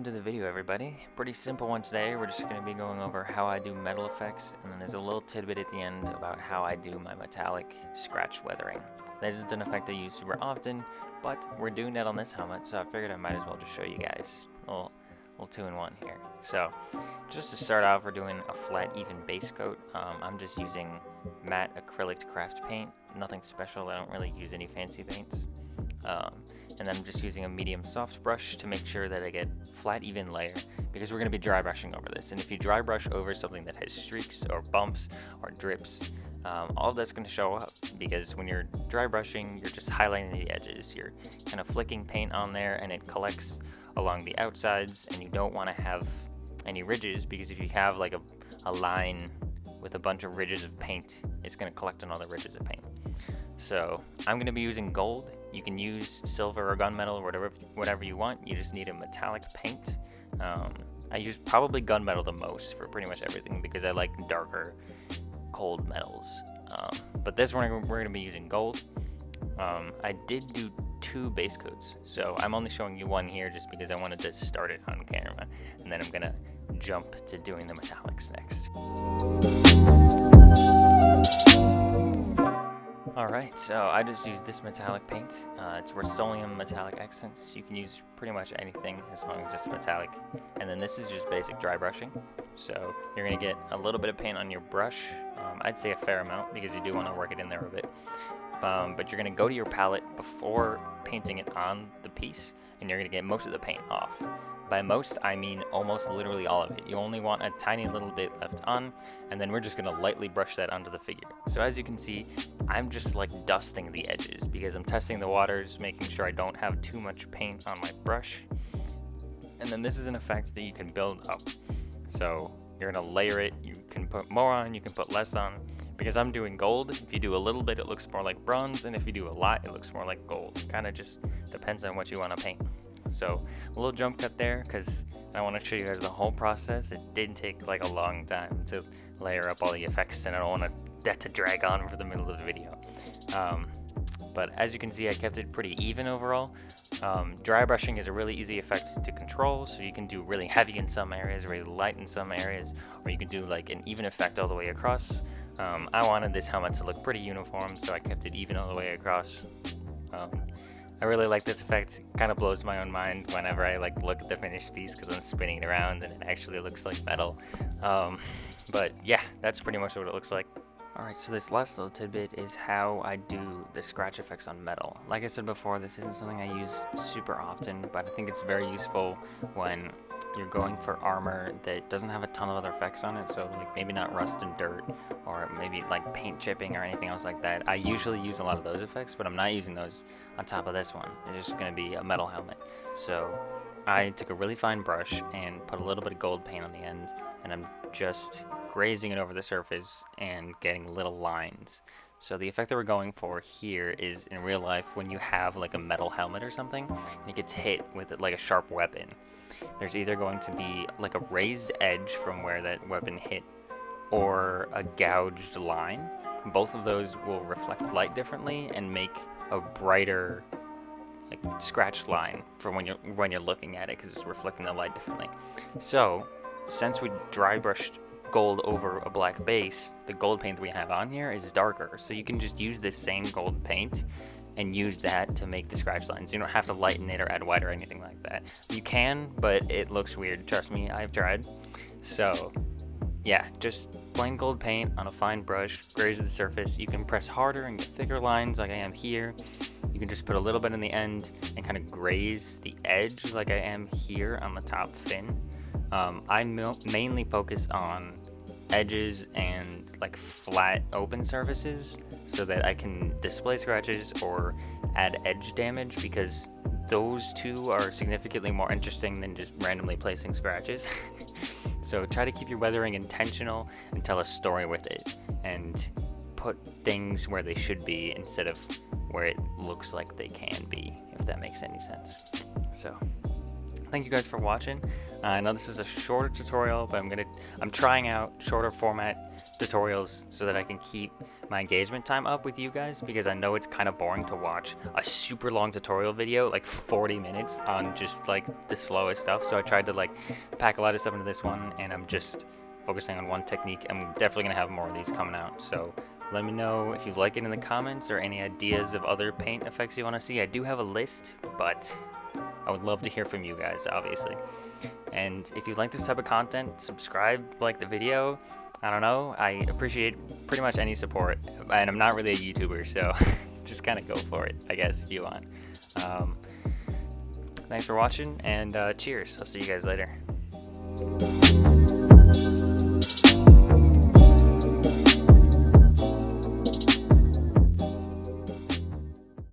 welcome to the video, everybody. Pretty simple one today. We're just going to be going over how I do metal effects, and then there's a little tidbit at the end about how I do my metallic scratch weathering. This isn't an effect I use super often, but we're doing that on this helmet, so I figured I might as well just show you guys. A little two-in-one here. So, just to start off, we're doing a flat, even base coat. I'm just using matte acrylic craft paint. Nothing special. I don't really use any fancy paints. And then I'm just using a medium soft brush to make sure that I get flat, even layer, because we're going to be dry brushing over this. And if you dry brush over something that has streaks or bumps or drips, all of that's going to show up, because when you're dry brushing, you're just highlighting the edges. You're kind of flicking paint on there, and it collects along the outsides, and you don't want to have any ridges, because if you have like a line with a bunch of ridges of paint, it's going to collect on all the ridges of paint. So I'm going to be using gold. You can use silver or gunmetal or whatever you want. You just need a metallic paint. I use probably gunmetal the most for pretty much everything, because I like darker, cold metals. But this one we're going to be using gold. I did do 2 base coats, so I'm only showing you one here just because I wanted to start it on camera, and then I'm going to jump to doing the metallics next. Alright, so I just used this metallic paint. It's Rust-Oleum Metallic Accents. You can use pretty much anything as long as it's metallic. And then this is just basic dry brushing. So you're going to get a little bit of paint on your brush. I'd say a fair amount, because you do want to work it in there a bit. But you're going to go to your palette before painting it on the piece, and you're going to get most of the paint off. By most, I mean almost literally all of it. You only want a tiny little bit left on, and then we're just going to lightly brush that onto the figure. So as you can see, I'm just like dusting the edges, because I'm testing the waters, making sure I don't have too much paint on my brush. And then this is an effect that you can build up. So you're going to layer it. You can put more on, you can put less on. Because I'm doing gold, if you do a little bit, it looks more like bronze, and if you do a lot, it looks more like gold. Kind of just depends on what you want to paint. So a little jump cut there, because I want to show you guys the whole process. It did take like a long time to layer up all the effects, and I don't want that to drag on for the middle of the video. But as you can see, I kept it pretty even overall. Dry brushing is a really easy effect to control, so you can do really heavy in some areas, really light in some areas, or you can do like an even effect all the way across. I wanted this helmet to look pretty uniform, so I kept it even all the way across. I really like this effect. It kind of blows my own mind whenever I like look at the finished piece, because I'm spinning it around and it actually looks like metal. But yeah, that's pretty much what it looks like. Alright, so this last little tidbit is how I do the scratch effects on metal. Like I said before, this isn't something I use super often, but I think it's very useful when you're going for armor that doesn't have a ton of other effects on it, so like maybe not rust and dirt, or maybe like paint chipping or anything else like that. I usually use a lot of those effects, but I'm not using those on top of this one. It's just going to be a metal helmet. So I took a really fine brush and put a little bit of gold paint on the end, and I'm just grazing it over the surface and getting little lines. So the effect that we're going for here is, in real life, when you have like a metal helmet or something, and it gets hit with like a sharp weapon, there's either going to be like a raised edge from where that weapon hit, or a gouged line. Both of those will reflect light differently and make a brighter like scratch line for when you're looking at it, because it's reflecting the light differently. So since we dry brushed gold over a black base, the gold paint that we have on here is darker, so you can just use this same gold paint and use that to make the scratch lines. You don't have to lighten it or add white or anything like that. You can, but it looks weird. Trust me, I've tried. So yeah, just plain gold paint on a fine brush, graze the surface. You can press harder and get thicker lines like I am here. You can just put a little bit in the end and kind of graze the edge like I am here on the top fin. I mainly focus on edges and like flat open surfaces, so that I can display scratches or add edge damage, because those two are significantly more interesting than just randomly placing scratches. So try to keep your weathering intentional and tell a story with it, and put things where they should be instead of where it looks like they can be, if that makes any sense. So thank you guys for watching. I know this was a shorter tutorial, but I'm trying out shorter format tutorials so that I can keep my engagement time up with you guys, because I know it's kind of boring to watch a super long tutorial video, like 40 minutes on just like the slowest stuff. So I tried to like pack a lot of stuff into this one, and I'm just focusing on one technique. I'm definitely gonna have more of these coming out, so let me know if you like it in the comments or any ideas of other paint effects you want to see. I do have a list, but I would love to hear from you guys, obviously. And if you like this type of content, subscribe, like the video. I don't know, I appreciate pretty much any support, and I'm not really a YouTuber, so just kind of go for it, I guess, if you want. Thanks for watching, and cheers. I'll see you guys later.